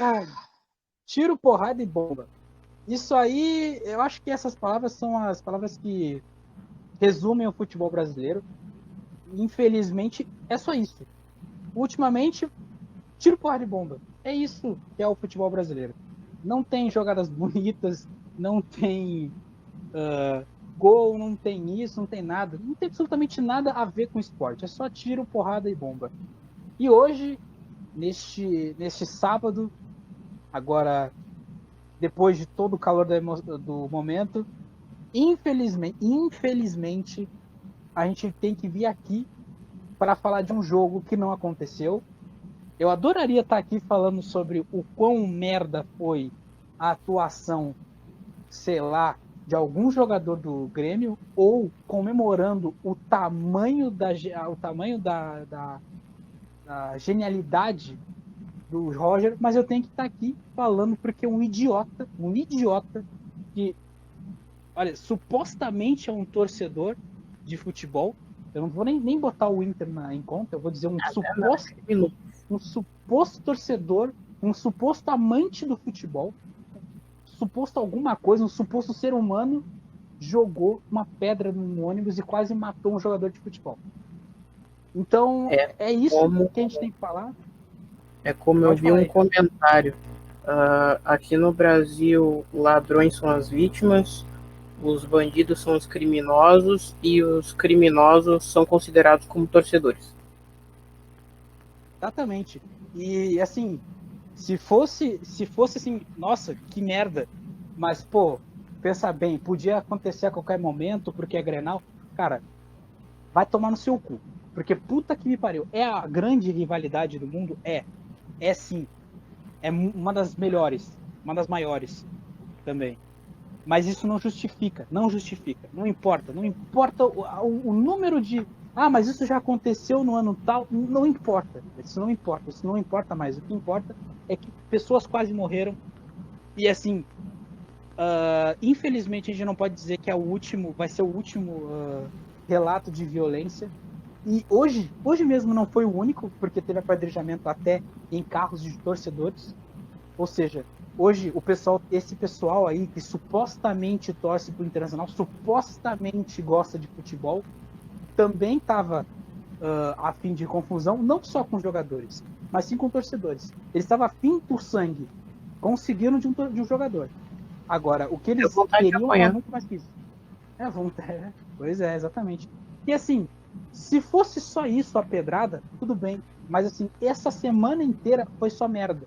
Ah, tiro, porrada e bomba. Isso aí, eu acho que essas palavras são as palavras que resumem o futebol brasileiro. Infelizmente, é só isso. Ultimamente, tiro, porrada e bomba. É isso que é o futebol brasileiro. Não tem jogadas bonitas, não tem gol, não tem isso, não tem nada. Não tem absolutamente nada a ver com esporte. É só tiro, porrada e bomba. E hoje, neste sábado, agora, depois de todo o calor do momento, infelizmente, a gente tem que vir aqui para falar de um jogo que não aconteceu. Eu adoraria estar aqui falando sobre o quão merda foi a atuação, sei lá, de algum jogador do Grêmio, ou comemorando o tamanho da genialidade do Roger, mas eu tenho que estar aqui falando porque um idiota que, olha, supostamente é um torcedor de futebol. Eu não vou nem botar o Inter em conta, eu vou dizer um suposto torcedor, um suposto amante do futebol, suposto alguma coisa, um suposto ser humano, jogou uma pedra num ônibus e quase matou um jogador de futebol. Então, É é isso como, que a gente tem que falar. é como eu Pode vi falar um aí. comentário. Aqui no Brasil, ladrões são as vítimas, os bandidos são os criminosos e os criminosos são considerados como torcedores. Exatamente. E assim, se fosse assim, nossa, que merda. Mas, pô, pensa bem, podia acontecer a qualquer momento, porque é Grenal. Cara, vai tomar no seu cu. Porque puta que me pariu. É a grande rivalidade do mundo? É sim. É uma das melhores, uma das maiores também. Mas isso não justifica, não justifica, não importa o número de. Ah, mas isso já aconteceu no ano tal, não importa, isso não importa mais. O que importa é que pessoas quase morreram e assim, infelizmente a gente não pode dizer que é o último, vai ser o último relato de violência. E hoje mesmo não foi o único, porque teve apedrejamento até em carros de torcedores. Ou seja, hoje esse pessoal aí que supostamente torce para o Internacional, supostamente gosta de futebol, também estava a fim de confusão, não só com jogadores, mas sim com torcedores. Eles estavam afim por sangue, conseguiram de um jogador. Agora, o que Deu eles vontade de queriam era apanhar. muito mais que isso. Pois é, exatamente. E assim, se fosse só isso, a pedrada, tudo bem. Mas assim, essa semana inteira foi só merda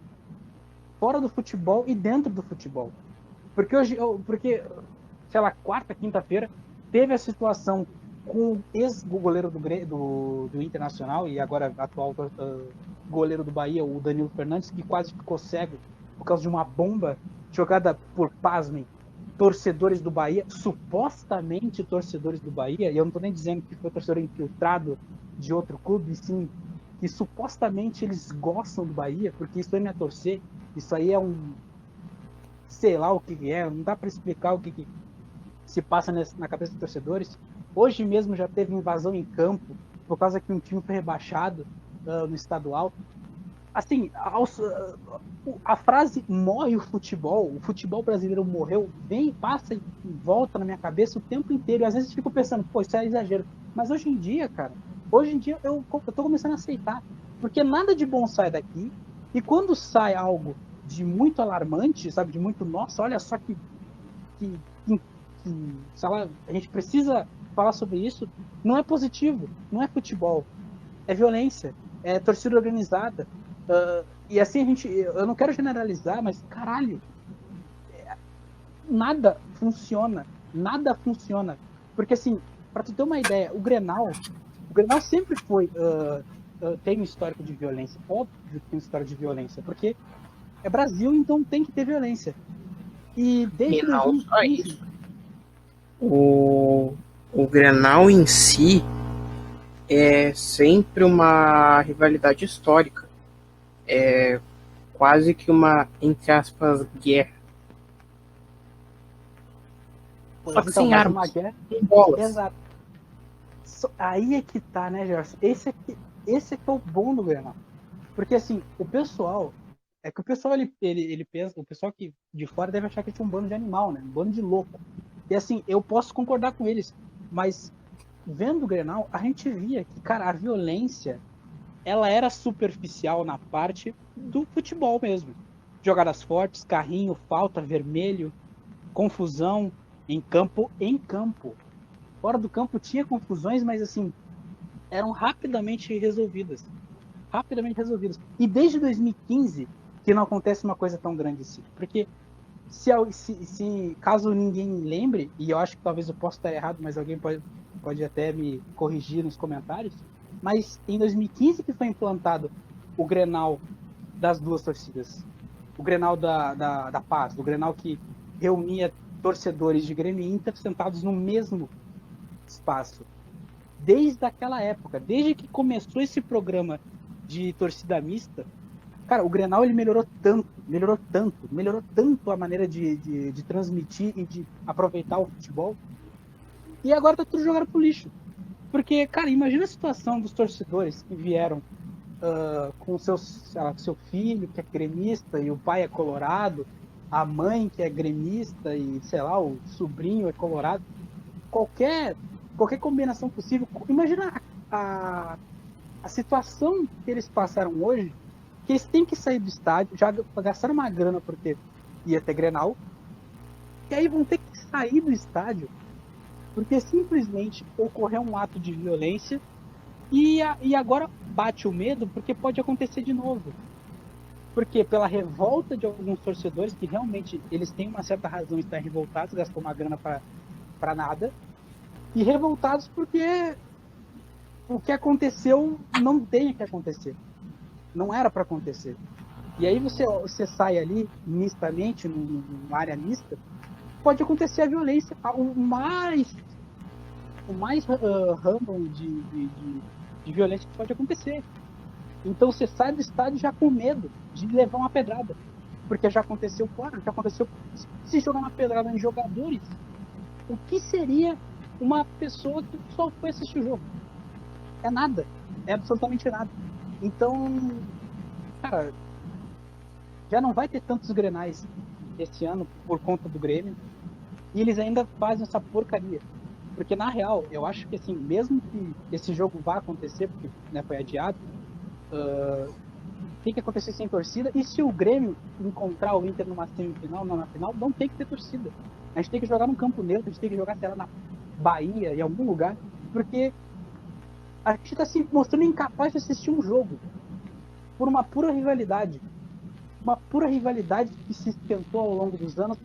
fora do futebol e dentro do futebol. Porque sei lá, quarta, quinta-feira, teve a situação com o ex-goleiro do Internacional e agora atual goleiro do Bahia, o Danilo Fernandes, que quase ficou cego por causa de uma bomba jogada por, pasmem, torcedores do Bahia, supostamente torcedores do Bahia, e eu não estou nem dizendo que foi torcedor infiltrado de outro clube, sim, que supostamente eles gostam do Bahia, porque isso aí não é torcer, isso aí é sei lá o que é, não dá para explicar o que se passa na cabeça dos torcedores. Hoje mesmo já teve invasão em campo por causa que um time foi rebaixado no estadual. Assim, a frase morre o futebol brasileiro morreu, vem, passa e volta na minha cabeça o tempo inteiro. E às vezes eu fico pensando, pô, isso é exagero. Mas hoje em dia, cara, hoje em dia eu tô começando a aceitar. Porque nada de bom sai daqui. E quando sai algo de muito alarmante, sabe, de muito, nossa, olha só que sei lá, a gente precisa falar sobre isso, não é positivo, não é futebol, é violência, é torcida organizada. E assim eu não quero generalizar, mas caralho, nada funciona, nada funciona. Porque assim, para tu ter uma ideia, o Grenal sempre tem um histórico de violência, óbvio que tem um histórico de violência, porque é Brasil, então tem que ter violência. E E desde não só 2015, isso. O, o Grenal em si é sempre uma rivalidade histórica. É quase que uma, entre aspas, guerra. Só que então, sem mas uma armas, guerra. sem bolas. Exato. Aí é que tá, né, Gerson? Esse é que é o bom do Grenal. Porque, assim, o pessoal. É que o pessoal, ele pensa, o pessoal que de fora deve achar que tinha um bando de animal, né? Um bando de louco. E assim, eu posso concordar com eles, mas vendo o Grenal, a gente via que, cara, a violência, ela era superficial na parte do futebol mesmo. Jogadas fortes, carrinho, falta, vermelho, confusão em campo. Fora do campo tinha confusões, mas assim, eram rapidamente resolvidas. Rapidamente resolvidas. E desde 2015 que não acontece uma coisa tão grande assim. Porque se caso ninguém lembre, e eu acho que talvez eu possa estar errado, mas alguém pode até me corrigir nos comentários, mas em 2015 que foi implantado o Grenal das duas torcidas. O Grenal da Paz, o Grenal que reunia torcedores de Grêmio e Inter sentados no mesmo espaço. Desde aquela época, desde que começou esse programa de torcida mista, cara, o Grenal ele melhorou tanto a maneira de transmitir e de aproveitar o futebol. E agora tá tudo jogado pro lixo. Porque, cara, imagina a situação dos torcedores que vieram com seu filho que é gremista e o pai é colorado, a mãe que é gremista e, sei lá, o sobrinho é colorado. Qualquer, qualquer combinação possível. Imagina a situação que eles passaram hoje, que eles têm que sair do estádio, já gastaram uma grana porque ia ter Grenal, e aí vão ter que sair do estádio porque simplesmente ocorreu um ato de violência e agora bate o medo porque pode acontecer de novo. Porque pela revolta de alguns torcedores, que realmente eles têm uma certa razão de estar revoltados, gastou uma grana para nada, e revoltados porque o que aconteceu não tem que acontecer. Não era para acontecer. E aí você sai ali, mistamente, numa área mista, pode acontecer a violência. O mais random de violência que pode acontecer. Então você sai do estádio já com medo de levar uma pedrada. Porque já aconteceu fora, já aconteceu. Se jogar uma pedrada em jogadores, o que seria uma pessoa que só foi assistir o jogo? É nada. É absolutamente nada. Então, cara, já não vai ter tantos Grenais esse ano por conta do Grêmio. E eles ainda fazem essa porcaria. Porque, na real, eu acho que, assim, mesmo que esse jogo vá acontecer, porque né, foi adiado, tem que acontecer sem torcida. E se o Grêmio encontrar o Inter numa semifinal, não na final, não tem que ter torcida. A gente tem que jogar num campo neutro, a gente tem que jogar, sei lá, na Bahia, em algum lugar. Porque a gente está se mostrando incapaz de assistir um jogo por uma pura rivalidade. Uma pura rivalidade que se esquentou ao longo dos anos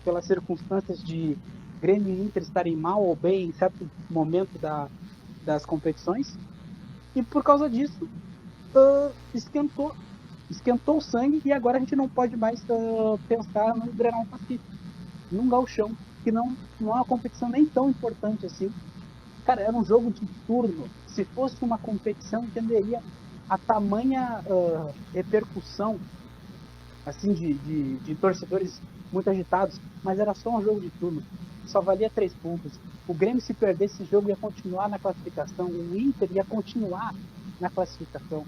pelas circunstâncias de Grêmio e Inter estarem mal ou bem em certo momento das competições. E por causa disso, esquentou o sangue e agora a gente não pode mais pensar no Grenal Pacífico, num gauchão, que não é uma competição nem tão importante assim. Cara, era um jogo de turno. Se fosse uma competição, entenderia a tamanha repercussão assim de torcedores muito agitados, mas era só um jogo de turno. Só valia 3 pontos. O Grêmio, se perdesse esse jogo, ia continuar na classificação. O Inter ia continuar na classificação.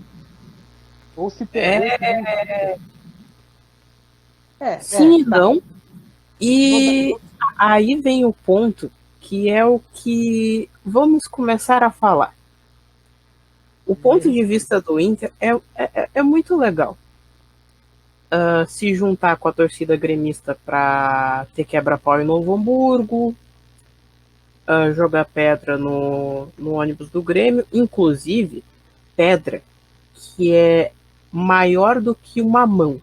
Ou se perdesse... Sim e não. E aí vem o ponto que é o que vamos começar a falar. O ponto de vista do Inter é muito legal. Se juntar com a torcida gremista para ter quebra-pau em Novo Hamburgo, jogar pedra no ônibus do Grêmio, inclusive pedra que é maior do que uma mão.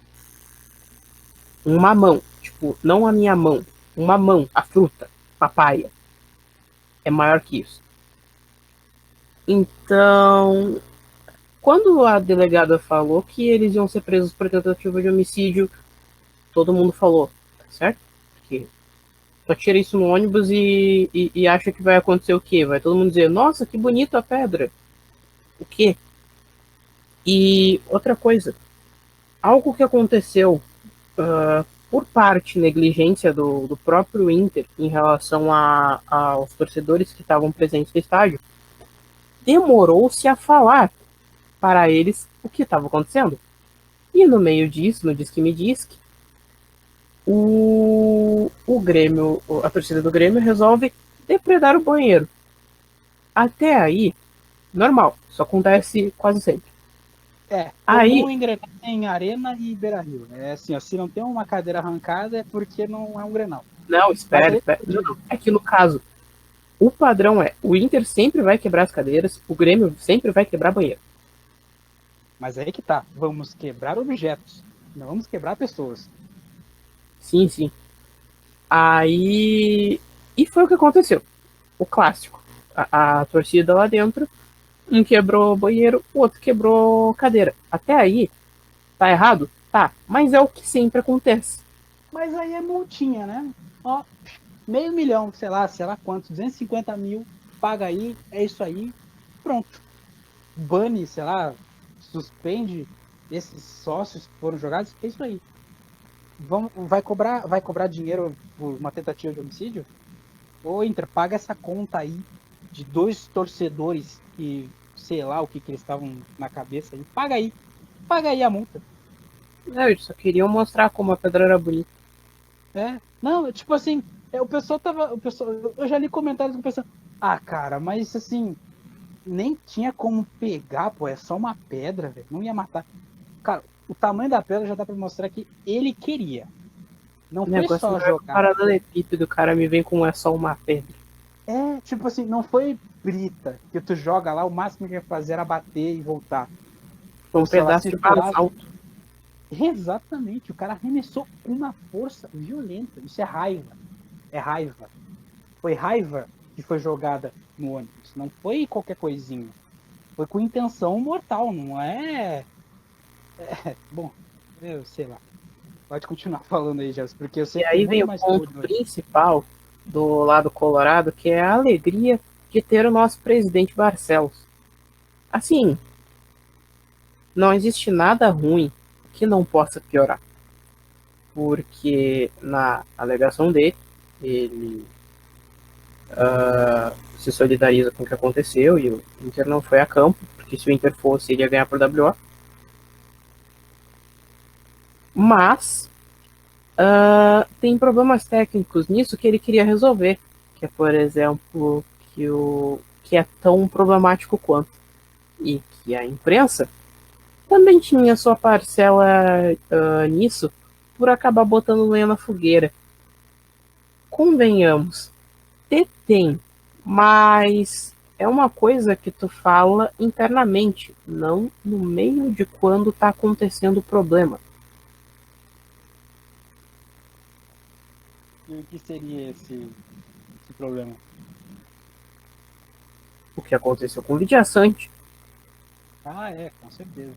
Uma mão, tipo, não a minha mão, uma mão, a fruta, papaya, é maior que isso. Então, quando a delegada falou que eles iam ser presos por tentativa de homicídio, todo mundo falou, tá certo? Porque só tira isso no ônibus e acha que vai acontecer o quê? Vai todo mundo dizer, nossa, que bonita a pedra. O quê? E outra coisa, algo que aconteceu por parte negligência do próprio Inter em relação aos torcedores que estavam presentes no estádio, demorou-se a falar para eles o que estava acontecendo. E no meio disso, no Diz que me diz que o Grêmio, a torcida do Grêmio resolve depredar o banheiro. Até aí, normal, isso acontece quase sempre. Comum Aí, em Grenal em Arena e Beira-Rio. É assim, ó, se não tem uma cadeira arrancada é porque não é um Grenal. não, Mas espera, aí, espera. Não, é que no caso, o padrão é, o Inter sempre vai quebrar as cadeiras, o Grêmio sempre vai quebrar banheiro. mas aí que tá. Vamos quebrar objetos. Não vamos quebrar pessoas. Sim, sim. Aí. E foi o que aconteceu. O clássico. A torcida lá dentro, um quebrou o banheiro, o outro quebrou cadeira. Até aí, tá errado? Tá. Mas é o que sempre acontece. Mas aí é multinha, né? Ó, meio milhão, sei lá quanto, 250 mil, paga aí, é isso aí, pronto. Bane, sei lá, suspende esses sócios que foram jogados, é isso aí. Vai cobrar dinheiro por uma tentativa de homicídio? Ô, Inter, paga essa conta aí de dois torcedores que, sei lá o que eles estavam na cabeça aí. Paga aí a multa. Não, eles só queriam mostrar como a pedra era bonita. Não, tipo assim, o pessoal tava. Eu já li comentários do pessoal. Ah, cara, mas assim, nem tinha como pegar, pô, é só uma pedra, velho. Não ia matar. Cara, o tamanho da pedra já dá pra mostrar que ele queria. Não O foi negócio só não é jogar. paralelepípedo, o cara me vem com é só uma pedra. Tipo assim, não foi brita que tu joga lá, o máximo que ia fazer era bater e voltar. Foi Ou um sei lá, pedaço se de furasse. basalto. Exatamente, o cara arremessou com uma força violenta. Isso é raiva. É raiva. Foi raiva que foi jogada no ônibus. Não foi qualquer coisinha. Foi com intenção mortal, não é. Bom, eu sei lá. Pode continuar falando aí, Jess, porque eu sei E que tem aí vem muito o mais ponto podre hoje. principal do lado colorado, que é a alegria de ter o nosso presidente Barcelos. Assim, não existe nada ruim que não possa piorar. Porque na alegação dele, ele se solidariza com o que aconteceu e o Inter não foi a campo, porque se o Inter fosse, ele ia ganhar por WO. Mas tem problemas técnicos nisso que ele queria resolver, que é, por exemplo, que é tão problemático quanto. E que a imprensa também tinha sua parcela nisso por acabar botando lenha na fogueira. Convenhamos, tem, mas é uma coisa que tu fala internamente, não no meio de quando tá acontecendo o problema. E o que seria esse problema? O que aconteceu com o Lidia Sante, Ah, é, com certeza.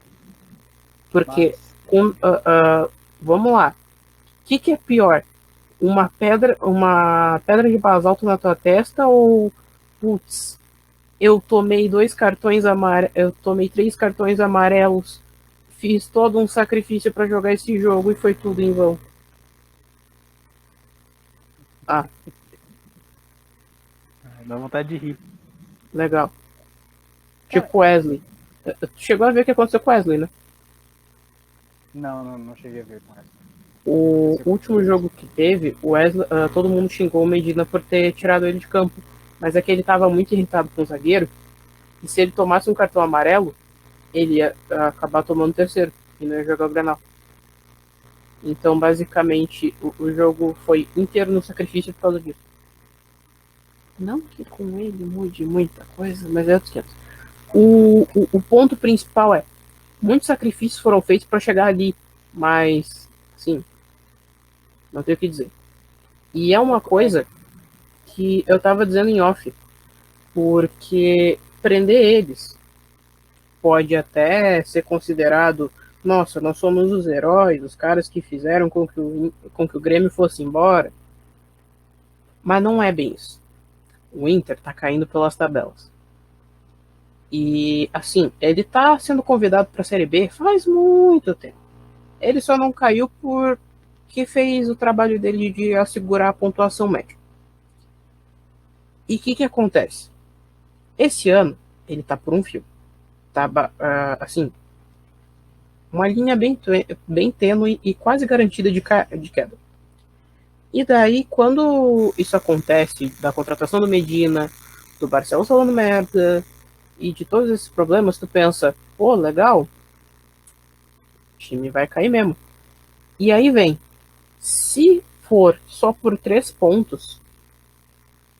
porque Mas vamos lá, o que é pior? Uma pedra de basalto na tua testa ou putz, eu tomei eu tomei 3 cartões amarelos, fiz todo um sacrifício para jogar esse jogo e foi tudo em vão. Ah, dá vontade de rir. legal. Cara, Tipo Wesley. Chegou a ver o que aconteceu com Wesley, né? não cheguei a ver com essa. O último jogo que teve, o Wesley, todo mundo xingou o Medina por ter tirado ele de campo. Mas é que ele estava muito irritado com o zagueiro. E se ele tomasse um cartão amarelo, ele ia acabar tomando o terceiro. E não ia jogar o Grenal. Então, basicamente, o jogo foi inteiro no sacrifício por causa disso. Não que com ele mude muita coisa, mas é outro esquema. O ponto principal é: muitos sacrifícios foram feitos para chegar ali, mas, sim, não tenho o que dizer. E é uma coisa que eu tava dizendo em off, porque prender eles pode até ser considerado, nossa, nós somos os heróis, os caras que fizeram com que o Grêmio fosse embora, mas não é bem isso. O Inter tá caindo pelas tabelas. E, assim, ele tá sendo convidado para a Série B faz muito tempo. Ele só não caiu porque fez o trabalho dele de assegurar a pontuação média. E o que acontece? Esse ano, ele tá por um fio. Tá, assim, uma linha bem tênue e quase garantida de queda. E daí, quando isso acontece, da contratação do Medina, do Barcelos falando merda, e de todos esses problemas, tu pensa, pô, legal, o time vai cair mesmo. E aí vem, se for só por 3 pontos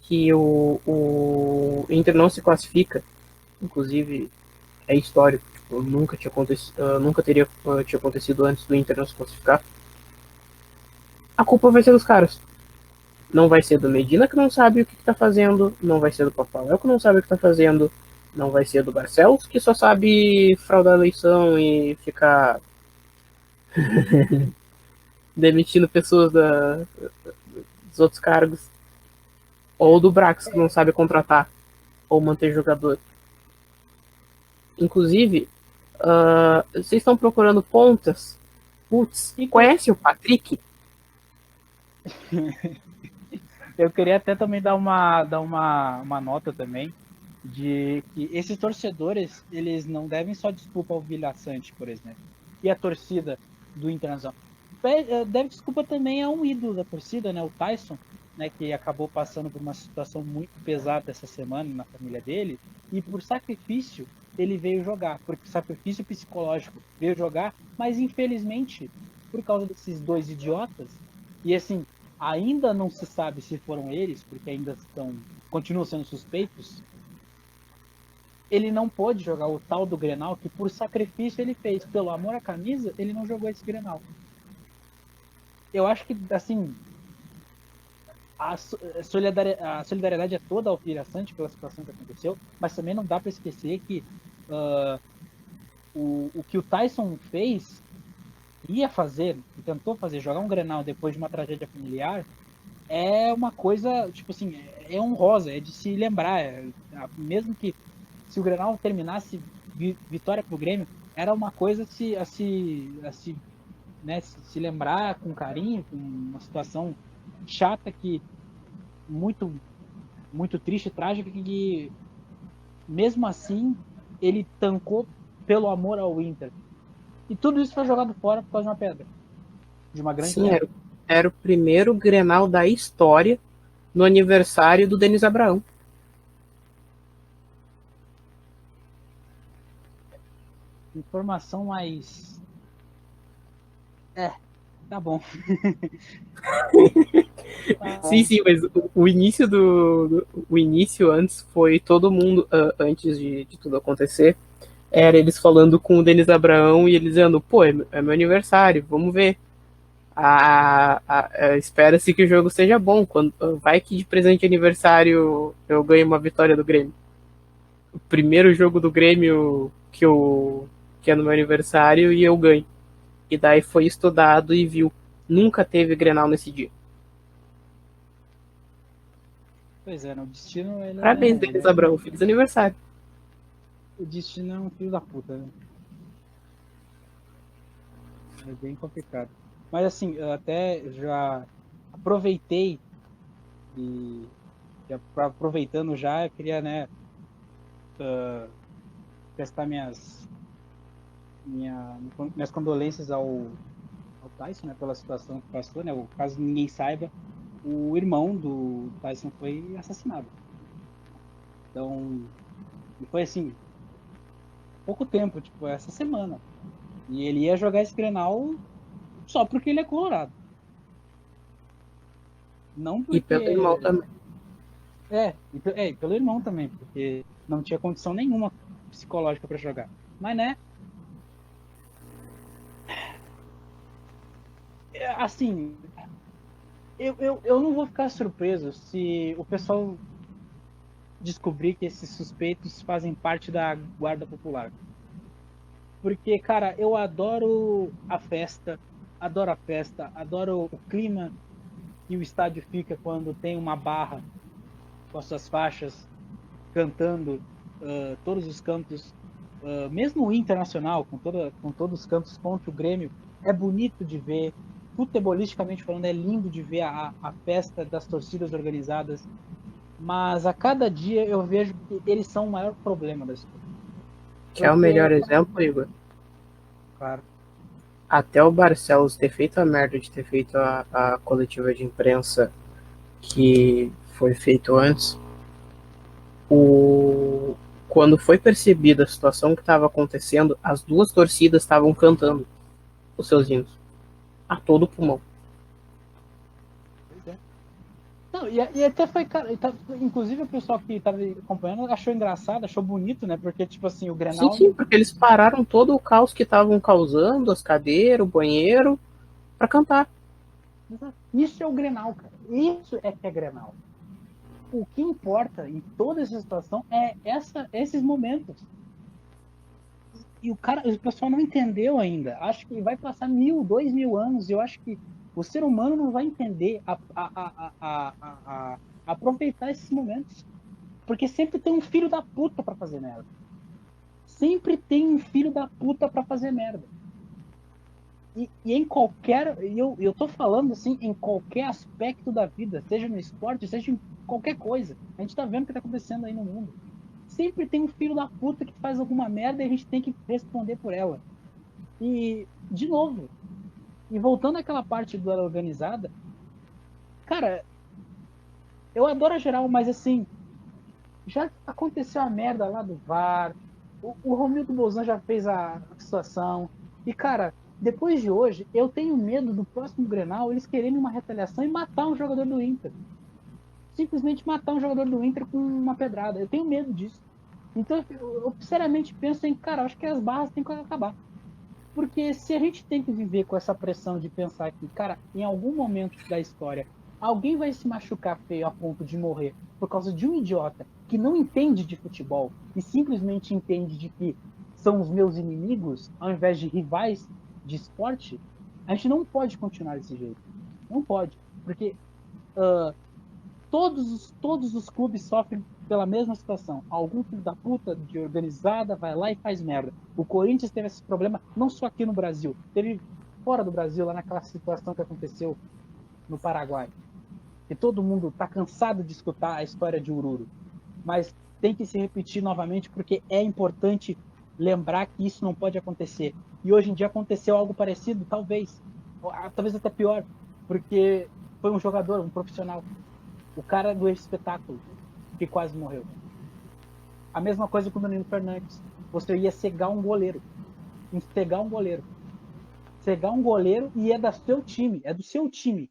que o Inter não se classifica, inclusive é histórico, tipo, nunca teria tinha acontecido antes do Inter não se classificar, a culpa vai ser dos caras. Não vai ser do Medina, que não sabe o que está fazendo, não vai ser do Papaléu, que não sabe o que está fazendo, não vai ser do Barcelos, que só sabe fraudar a eleição e ficar demitindo pessoas dos outros cargos, ou do Brax, que não sabe contratar ou manter jogador. Inclusive, vocês estão procurando pontas? Putz, conhece o Patrick? Eu queria até também dar uma nota também de que esses torcedores, eles não devem só desculpa ao Vila Sante, por exemplo, e a torcida do Internacional. Deve desculpa também a um ídolo da torcida, né, o Tyson, né, que acabou passando por uma situação muito pesada essa semana na família dele, e por sacrifício ele veio jogar, porque sacrifício psicológico veio jogar, mas infelizmente, por causa desses dois idiotas, e assim, ainda não se sabe se foram eles, porque ainda continuam sendo suspeitos, ele não pôde jogar o tal do Grenal, que por sacrifício ele fez. Pelo amor à camisa, ele não jogou esse Grenal. Eu acho que, assim, a solidariedade é toda ao Vila Sante pela situação que aconteceu, mas também não dá para esquecer que o que o Tyson fez, tentou fazer, jogar um Grenal depois de uma tragédia familiar, é uma coisa, tipo assim, é honrosa, é de se lembrar. Mesmo que se o Grenal terminasse vitória pro Grêmio, era uma coisa a se lembrar com carinho, com uma situação chata, que muito, muito triste, trágica, que mesmo assim ele tancou pelo amor ao Inter. E tudo isso foi jogado fora por causa de uma pedra. De uma grande Sim, pedra. era o primeiro Grenal da história no aniversário do Denis Abraão. Informação mais... tá bom. Sim, mas o início o início antes foi todo mundo, antes de tudo acontecer, era eles falando com o Denis Abraão e eles dizendo, pô, é meu aniversário, vamos ver. Espera-se que o jogo seja bom. Vai que de presente de aniversário eu ganho uma vitória do Grêmio. O primeiro jogo do Grêmio que é no meu aniversário e eu ganho. E daí foi estudado e viu. Nunca teve Grenal nesse dia. Pois é, o destino... Parabéns, Denis Abraão. Feliz aniversário. O destino é um filho da puta, né? É bem complicado. Mas assim, eu até já aproveitei e aproveitando já, eu queria, né, prestar minhas condolências ao Tyson, né, pela situação que passou, né? O caso ninguém saiba, o irmão do Tyson foi assassinado. Então, foi assim, pouco tempo, tipo, essa semana. E ele ia jogar esse Grenal só porque ele é colorado. Não porque... E pelo irmão também. E pelo irmão também, porque não tinha condição nenhuma psicológica para jogar. Mas, né? Assim, eu não vou ficar surpreso se o pessoal descobrir que esses suspeitos fazem parte da Guarda Popular. Porque, cara, eu adoro a festa, adoro o clima que o estádio fica quando tem uma barra com as suas faixas, cantando todos os cantos, mesmo o Internacional, com todos os cantos contra o Grêmio, é bonito de ver. Futebolisticamente falando, é lindo de ver a festa das torcidas organizadas, mas a cada dia eu vejo que eles são o maior problema da história. Quer o melhor exemplo, Igor? Claro. até o Barcelos ter feito a merda de ter feito a coletiva de imprensa que foi feito antes, quando foi percebida a situação que estava acontecendo, as duas torcidas estavam cantando os seus hinos a todo pulmão. Pois é. Não, e até foi, cara, inclusive o pessoal que estava acompanhando achou engraçado, achou bonito, né? Porque, tipo assim, o Sim, Grenal. sim, porque eles pararam todo o caos que estavam causando, as cadeiras, o banheiro, para cantar. Isso é o Grenal, cara. Isso é que é Grenal. O que importa em toda essa situação é esses momentos. E o pessoal não entendeu ainda. Acho que vai passar 1.000, 2.000 anos. E eu acho que o ser humano não vai entender a aproveitar esses momentos. Porque sempre tem um filho da puta para fazer merda. Sempre tem um filho da puta para fazer merda. E em qualquer. Eu tô falando assim, em qualquer aspecto da vida, seja no esporte, seja em qualquer coisa. A gente tá vendo o que tá acontecendo aí no mundo. Sempre tem um filho da puta que faz alguma merda e a gente tem que responder por ela. E, de novo, e voltando àquela parte do ela organizada, cara, eu adoro a geral, mas assim, já aconteceu a merda lá do VAR, o Romildo Bolzan já fez a situação, e cara, depois de hoje, eu tenho medo do próximo Grenal eles quererem uma retaliação e matar um jogador do Inter. Simplesmente matar um jogador do Inter com uma pedrada. Eu tenho medo disso. Então, eu seriamente penso em, cara, acho que as barras têm que acabar. Porque se a gente tem que viver com essa pressão de pensar que, cara, em algum momento da história, alguém vai se machucar feio a ponto de morrer por causa de um idiota que não entende de futebol e simplesmente entende de que são os meus inimigos, ao invés de rivais de esporte, a gente não pode continuar desse jeito. Não pode. Porque todos os clubes sofrem pela mesma situação. Algum filho da puta de organizada vai lá e faz merda. O Corinthians teve esse problema não só aqui no Brasil, teve fora do Brasil, lá naquela situação que aconteceu no Paraguai. E todo mundo está cansado de escutar a história de Ururu. Mas tem que se repetir novamente porque é importante lembrar que isso não pode acontecer. E hoje em dia aconteceu algo parecido, talvez até pior, porque foi um jogador, um profissional, o cara do espetáculo que quase morreu. A mesma coisa com o Danilo Fernandes. Você ia cegar um goleiro. Cegar um goleiro. Cegar um goleiro e é do seu time. É do seu time.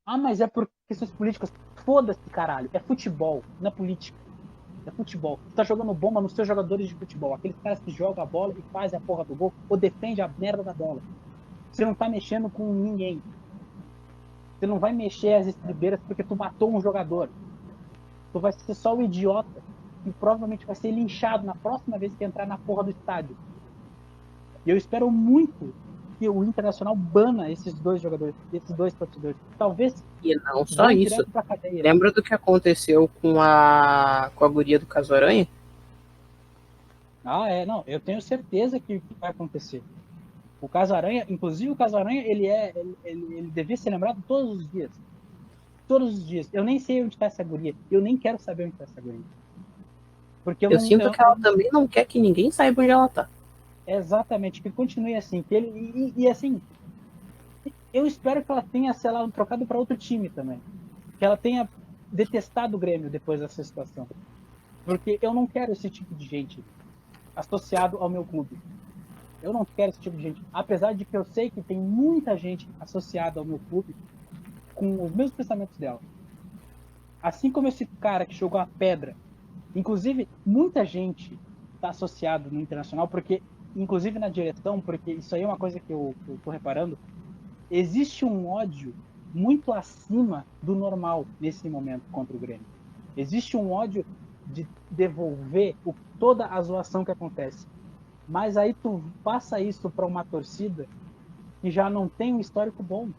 Ah, mas é por questões políticas. Foda-se, caralho. É futebol, não é política. É futebol. Você tá jogando bomba nos seus jogadores de futebol. Aqueles caras que jogam a bola e fazem a porra do gol ou defendem a merda da bola. Você não tá mexendo com ninguém. Você não vai mexer as estribeiras porque tu matou um jogador. Tu vai ser só o idiota e provavelmente vai ser linchado na próxima vez que entrar na porra do estádio. E eu espero muito que o Internacional bana esses dois jogadores, esses dois torcedores. Talvez E não só vão isso. direto pra cadeia. Lembra do que aconteceu com a guria do Caso Aranha? Ah, não, eu tenho certeza que vai acontecer. O Caso Aranha, inclusive o Caso Aranha, ele devia ser lembrado todos os dias. Todos os dias. Eu nem sei onde está essa guria. Eu nem quero saber onde está essa guria. Porque eu Eu não. sinto que ela também não quer que ninguém saiba onde ela tá. Exatamente, que continue assim. Que ele, e assim, eu espero que ela tenha, sei lá, trocado para outro time também. Que ela tenha detestado o Grêmio depois dessa situação. Porque eu não quero esse tipo de gente associado ao meu clube. Eu não quero esse tipo de gente. Apesar de que eu sei que tem muita gente associada ao meu clube com os mesmos pensamentos dela. Assim como esse cara que jogou a pedra. Inclusive, muita gente está associado no Internacional, porque, inclusive na direção, porque isso aí é uma coisa que eu tô reparando, existe um ódio muito acima do normal nesse momento contra o Grêmio. Existe um ódio de devolver toda a zoação que acontece. Mas aí tu passa isso para uma torcida que já não tem um histórico bom.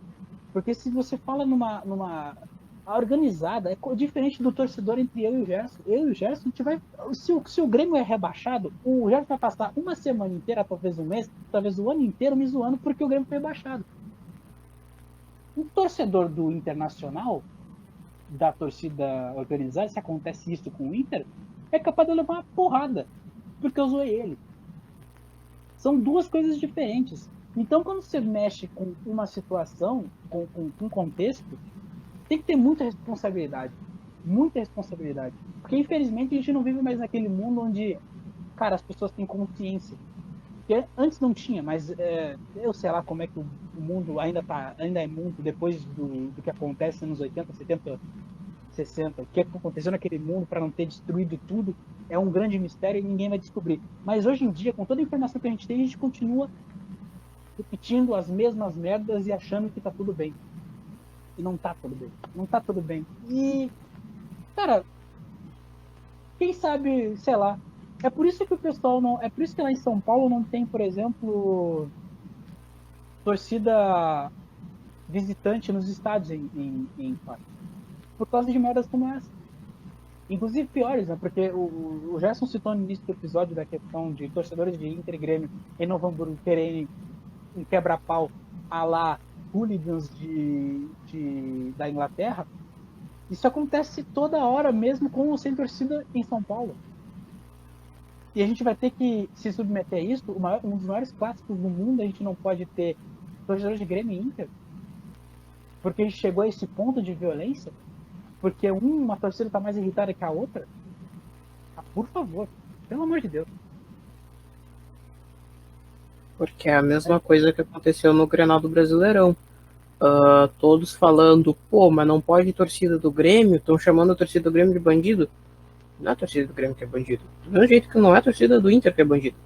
Porque se você fala numa organizada, é diferente do torcedor entre eu e o Gerson. Eu e o Gerson, a gente vai. Se o Grêmio é rebaixado, o Gerson vai passar uma semana inteira, talvez um mês, talvez o ano inteiro me zoando porque o Grêmio foi rebaixado. Um torcedor do Internacional, da torcida organizada, se acontece isso com o Inter, é capaz de levar uma porrada, porque eu zoei ele. São duas coisas diferentes. Então, quando você mexe com uma situação, com um contexto, tem que ter muita responsabilidade. Muita responsabilidade. Porque, infelizmente, a gente não vive mais naquele mundo onde, cara, as pessoas têm consciência. Porque antes não tinha, mas eu sei lá como é que o mundo ainda é mundo depois do que acontece nos 80, 70, 60. O que aconteceu naquele mundo para não ter destruído tudo é um grande mistério e ninguém vai descobrir. Mas hoje em dia, com toda a informação que a gente tem, a gente continua repetindo as mesmas merdas e achando que tá tudo bem. E não tá tudo bem. Não tá tudo bem. E, cara, quem sabe, sei lá. É por isso que o pessoal não. É por isso que lá em São Paulo não tem, por exemplo, torcida visitante nos estádios em parque. Por causa de merdas como essa. Inclusive piores, né? Porque o Gerson citou no início do episódio da questão de torcedores de Inter e Grêmio em Novo Hamburgo quererem um quebra-pau a lá hooligans da Inglaterra. Isso acontece toda hora, mesmo com ou sem torcida em São Paulo. E a gente vai ter que se submeter a isso. Um dos maiores clássicos do mundo, a gente não pode ter torcedores de Grêmio e Inter, porque a gente chegou a esse ponto de violência, porque uma torcida está mais irritada que a outra. Ah, por favor, pelo amor de Deus. Porque é a mesma coisa que aconteceu no Grenal do Brasileirão. Todos falando, pô, mas não pode torcida do Grêmio, estão chamando a torcida do Grêmio de bandido. Não é a torcida do Grêmio que é bandido. Do mesmo jeito que não é a torcida do Inter que é bandido.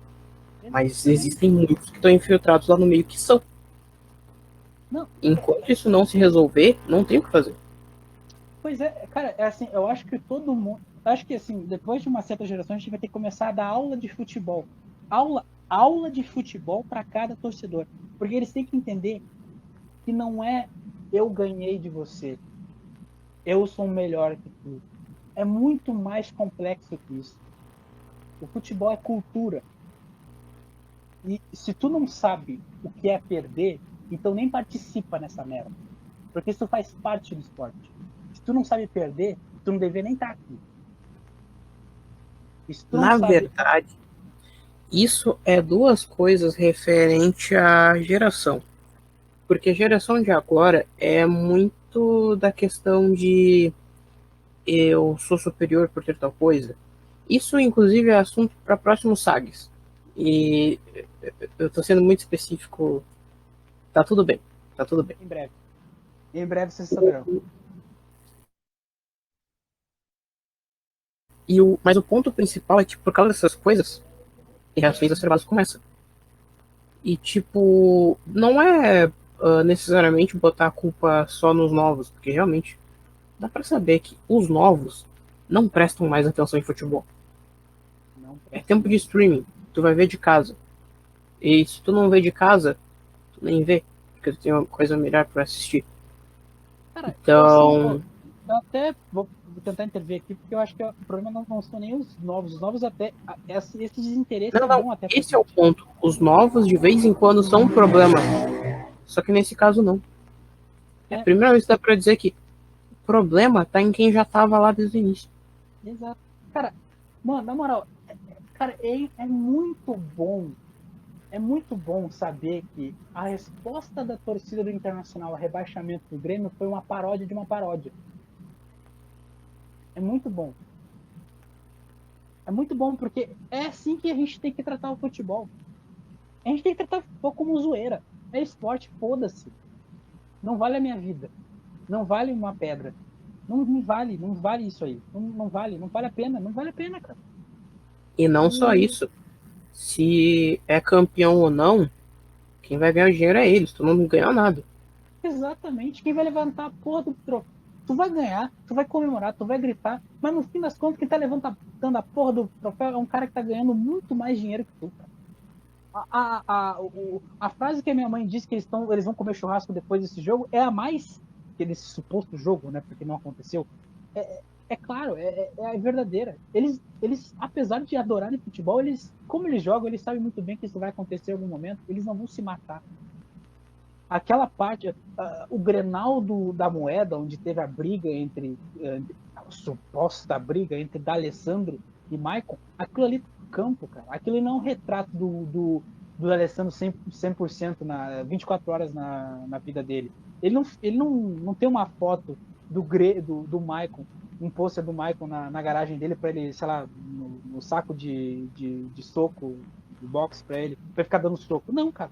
Mas existem muitos que estão infiltrados lá no meio que são. Não. Enquanto isso não se resolver, não tem o que fazer. Pois é, cara, é assim, eu acho que todo mundo. Acho que assim, depois de uma certa geração, a gente vai ter que começar a dar aula de futebol. Aula de futebol para cada torcedor. Porque eles têm que entender que não é eu ganhei de você, eu sou melhor que tu. É muito mais complexo que isso. O futebol é cultura. E se tu não sabe o que é perder, então nem participa nessa merda. Porque isso faz parte do esporte. Se tu não sabe perder, tu não deveria nem estar aqui. E se tu não Na sabe. verdade, isso é duas coisas referente à geração. Porque a geração de agora é muito da questão de eu sou superior por ter tal coisa. Isso, inclusive, é assunto para próximos sagas. E eu estou sendo muito específico. Tá tudo bem. Tá tudo bem. Em breve. Em breve vocês saberão. Mas o ponto principal é que, por causa dessas coisas, reações exacerbadas começam. E, tipo, não é necessariamente botar a culpa só nos novos, porque realmente dá pra saber que os novos não prestam mais atenção em futebol. É tempo de streaming, tu vai ver de casa. E se tu não vê de casa, tu nem vê, porque tu tem uma coisa melhor pra assistir. Cara, Então, eu até vou tentar intervir aqui, porque eu acho que o problema não são nem os novos. Os novos até. Esse desinteresse é bom até pra esse é o gente. ponto. Os novos de vez em quando são um problema. Só que nesse caso não. É a É, primeira vez que dá pra dizer que o problema tá em quem já tava lá desde o início. exato. Cara, mano, na moral, cara, é muito bom. É muito bom saber que a resposta da torcida do Internacional ao rebaixamento do Grêmio foi uma paródia de uma paródia. É muito bom. É muito bom porque é assim que a gente tem que tratar o futebol. A gente tem que tratar o futebol como zoeira. É esporte, foda-se. Não vale a minha vida. Não vale uma pedra. Não vale isso aí. Não vale a pena. Não vale a pena, cara. E não só E isso. Se é campeão ou não, quem vai ganhar o dinheiro é eles. Tu não ganha nada. exatamente, quem vai levantar a porra do troféu? Tu vai ganhar, tu vai comemorar, tu vai gritar, mas no fim das contas, quem tá levantando a porra do troféu é um cara que tá ganhando muito mais dinheiro que tu, cara. A frase que a minha mãe disse que eles vão comer churrasco depois desse jogo é a mais que desse suposto jogo, né? Porque não aconteceu. É claro, é verdadeira. Apesar de adorarem futebol, como eles jogam, eles sabem muito bem que isso vai acontecer em algum momento. Eles não vão se matar. Aquela parte, o Grenal da Moeda, onde teve a briga a suposta briga entre D'Alessandro e Maicon, aquilo ali no campo, cara. Aquilo não é um retrato do Alessandro 100% 24 horas na vida dele. Ele não tem uma foto do Maicon, um pôster do Maicon na garagem dele para ele, sei lá, no saco de soco, de boxe para ele, para ficar dando soco. Não, cara.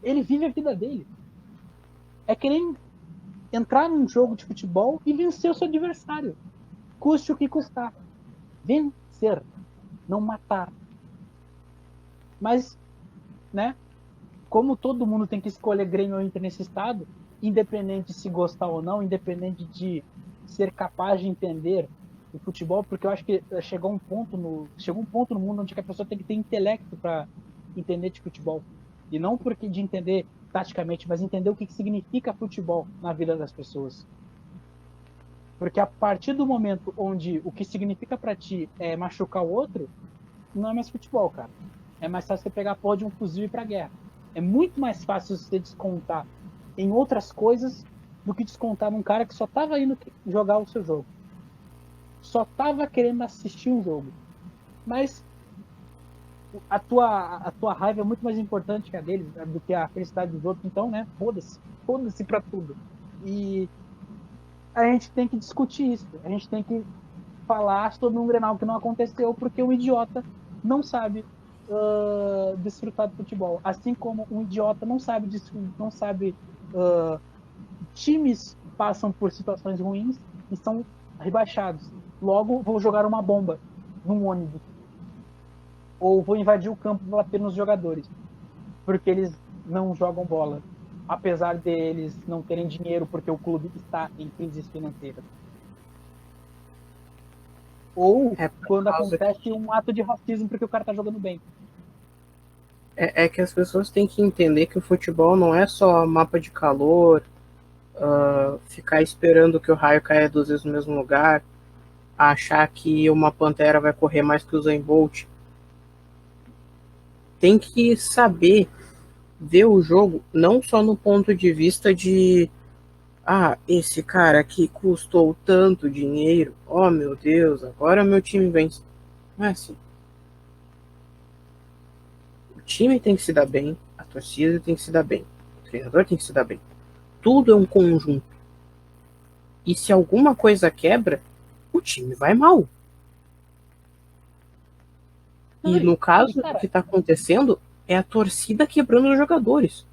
Ele vive a vida dele. É querer entrar num jogo de futebol e vencer o seu adversário. Custe o que custar. Vencer, não matar. Mas, né, como todo mundo tem que escolher Grêmio ou Inter nesse estado, independente de se gostar ou não, independente de ser capaz de entender o futebol, porque eu acho que chegou um ponto no mundo onde a pessoa tem que ter intelecto para entender de futebol. E não porque de entender taticamente, mas entender o que significa futebol na vida das pessoas. Porque a partir do momento onde o que significa para ti é machucar o outro, não é mais futebol, cara. É mais fácil você pegar a porra de um fuzil e ir pra guerra. É muito mais fácil você descontar em outras coisas do que descontar num cara que só tava indo jogar o seu jogo. Só tava querendo assistir um jogo. Mas a tua raiva é muito mais importante que a deles, do que a felicidade dos outros. Então, né, foda-se pra tudo. E a gente tem que discutir isso. A gente tem que falar sobre um Grenal que não aconteceu porque um idiota não sabe desfrutar do futebol. Assim como um idiota não sabe times passam por situações ruins e são rebaixados. Logo, vou jogar uma bomba num ônibus. Ou vou invadir o campo e bater nos jogadores. Porque eles não jogam bola. Apesar deles não terem dinheiro porque o clube está em crise financeira. Ou quando acontece um ato de racismo porque o cara tá jogando bem. É que as pessoas têm que entender que o futebol não é só mapa de calor, ficar esperando que o raio caia 2 vezes no mesmo lugar, achar que uma pantera vai correr mais que o Usain Bolt. Tem que saber ver o jogo não só no ponto de vista de esse cara aqui custou tanto dinheiro, oh meu Deus, agora meu time vence. Não é assim. O time tem que se dar bem, a torcida tem que se dar bem, o treinador tem que se dar bem. Tudo é um conjunto. E se alguma coisa quebra, o time vai mal. E no caso, o que está acontecendo é a torcida quebrando os jogadores.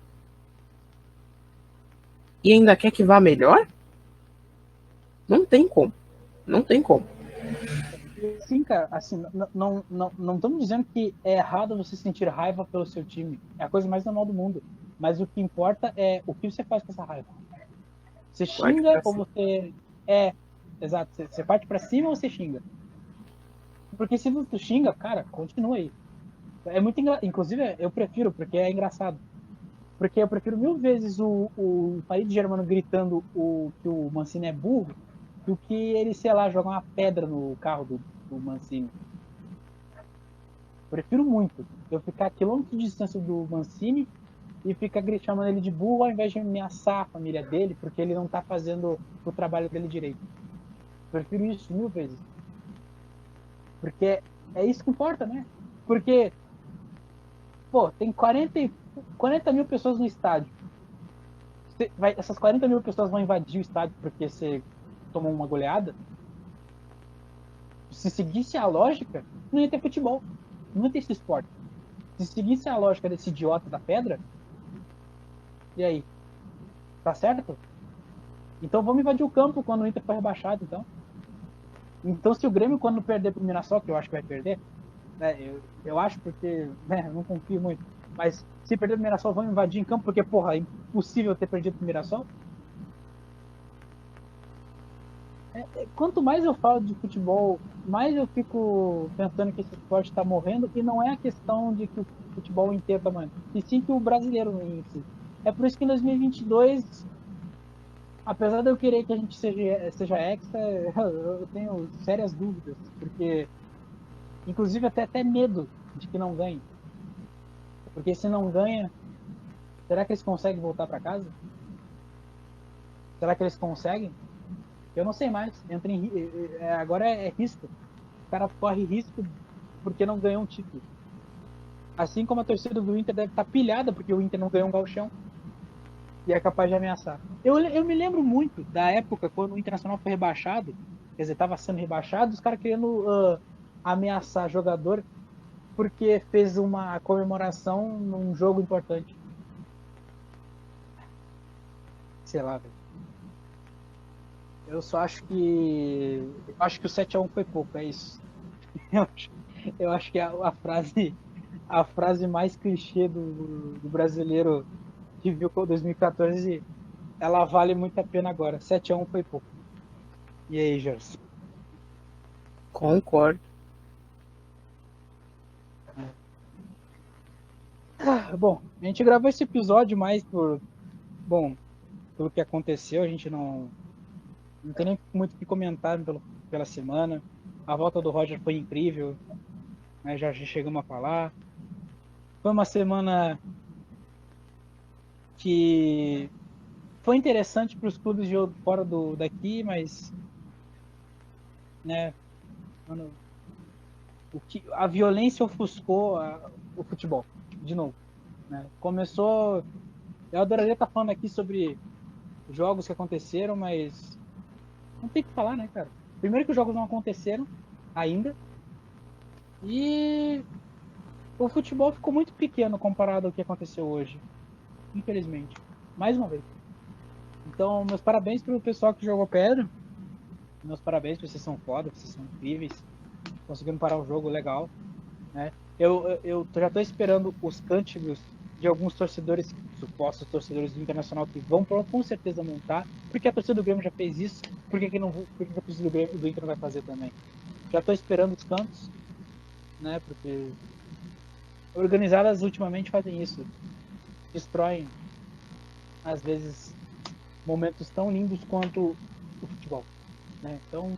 E ainda quer que vá melhor? Não tem como. Não tem como. Sim, cara, assim, não estamos dizendo que é errado você sentir raiva pelo seu time. É a coisa mais normal do mundo. Mas o que importa é o que você faz com essa raiva. Você xinga ou você. Exato. Você parte pra cima ou você xinga? Porque se você xinga, cara, continua aí. É muito engraçado. Inclusive, eu prefiro, porque é engraçado. Porque eu prefiro 1000 vezes o Farid Germano gritando que o Mancini é burro do que ele, sei lá, jogar uma pedra no carro do Mancini. Prefiro muito eu ficar a quilômetros de distância do Mancini e ficar chamando ele de burro ao invés de ameaçar a família dele porque ele não tá fazendo o trabalho dele direito. Prefiro isso 1000 vezes. Porque é isso que importa, né? Porque, pô, tem 40 mil pessoas no estádio. Essas 40 mil pessoas vão invadir o estádio porque você tomou uma goleada? Se seguisse a lógica, não ia ter futebol. Não ia ter esse esporte. Se seguisse a lógica desse idiota da pedra, e aí? Tá certo? Então vamos invadir o campo quando o Inter for rebaixado, então. Então se o Grêmio, quando perder pro Mirassol, que eu acho que vai perder, né, eu acho porque, né, eu não confio muito, mas se perder pro Mirassol, vamos invadir em campo, porque, porra, é impossível ter perdido pro Mirassol. Quanto mais eu falo de futebol, mais eu fico pensando que esse esporte está morrendo, e não é a questão de que o futebol inteiro está morrendo, e sim que o brasileiro em si. É por isso que em 2022, apesar de eu querer que a gente seja hexa, eu tenho sérias dúvidas, porque, inclusive, até medo de que não ganhe. Porque se não ganha, será que eles conseguem voltar para casa? Será que eles conseguem? Eu não sei mais. Agora é risco. O cara corre risco porque não ganhou um título. Assim como a torcida do Inter deve estar pilhada, porque o Inter não ganhou um gauchão e é capaz de ameaçar. Eu me lembro muito da época quando o Internacional foi rebaixado, quer dizer, estava sendo rebaixado, os caras querendo ameaçar jogador porque fez uma comemoração num jogo importante. Sei lá, velho. Eu só acho que o 7-1 foi pouco, é isso. Eu acho, eu acho que a frase mais clichê do brasileiro que viu com 2014, ela vale muito a pena agora. 7-1 foi pouco. E aí, Gerson? Concordo. Bom, a gente gravou esse episódio mais bom, pelo que aconteceu, a gente não tem nem muito o que comentar pela semana. A volta do Roger foi incrível, né? Já chegamos a falar. Foi uma semana que foi interessante para os clubes de fora daqui, mas, né, mano, a violência ofuscou o futebol, de novo. Né? Começou. Eu adoraria estar falando aqui sobre jogos que aconteceram, mas não tem o que falar, né, cara? Primeiro que os jogos não aconteceram ainda, e o futebol ficou muito pequeno comparado ao que aconteceu hoje, infelizmente. Mais uma vez. Então, meus parabéns pro pessoal que jogou pedra. Meus parabéns, vocês são foda, vocês são incríveis. Conseguindo parar o jogo legal, né? Eu já tô esperando os cânticos de alguns torcedores, supostos torcedores do Internacional, que vão com certeza montar, porque a torcida do Grêmio já fez isso, por que a torcida do Grêmio do Inter não vai fazer também? Já tô esperando os cantos, né? Porque organizadas ultimamente fazem isso, destroem, às vezes, momentos tão lindos quanto o futebol, né? Então,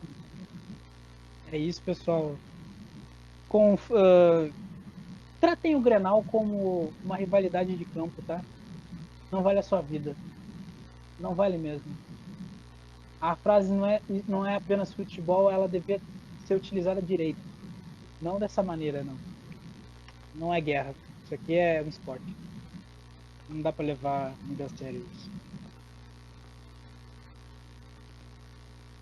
é isso, pessoal. Tratem o Grenal como uma rivalidade de campo, tá? Não vale a sua vida. Não vale mesmo. A frase não é apenas futebol, ela devia ser utilizada direito. Não dessa maneira, não. Não é guerra. Isso aqui é um esporte. Não dá pra levar muito a sério isso.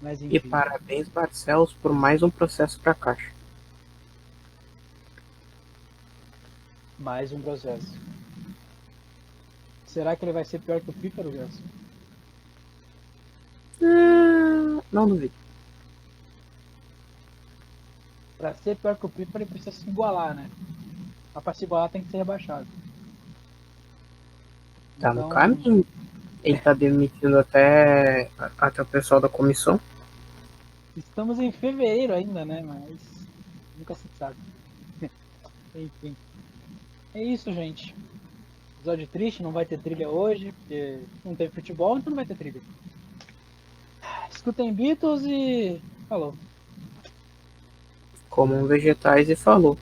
Mas E enfim. parabéns, Barcelos, por mais um processo para a Caixa. Mais um processo. Será que ele vai ser pior que o Pífaro, Gerson? Não duvido. Pra ser pior que o Pífaro, ele precisa se igualar, né? Mas pra se igualar tem que ser rebaixado. Tá no Então, caminho. Ele tá demitindo até o pessoal da comissão. estamos em fevereiro ainda, né? Mas nunca se sabe. Enfim. É isso, gente. Episódio triste, não vai ter trilha hoje, porque não teve futebol, então não vai ter trilha. Escutem Beatles e falou. Como um vegetais e falou.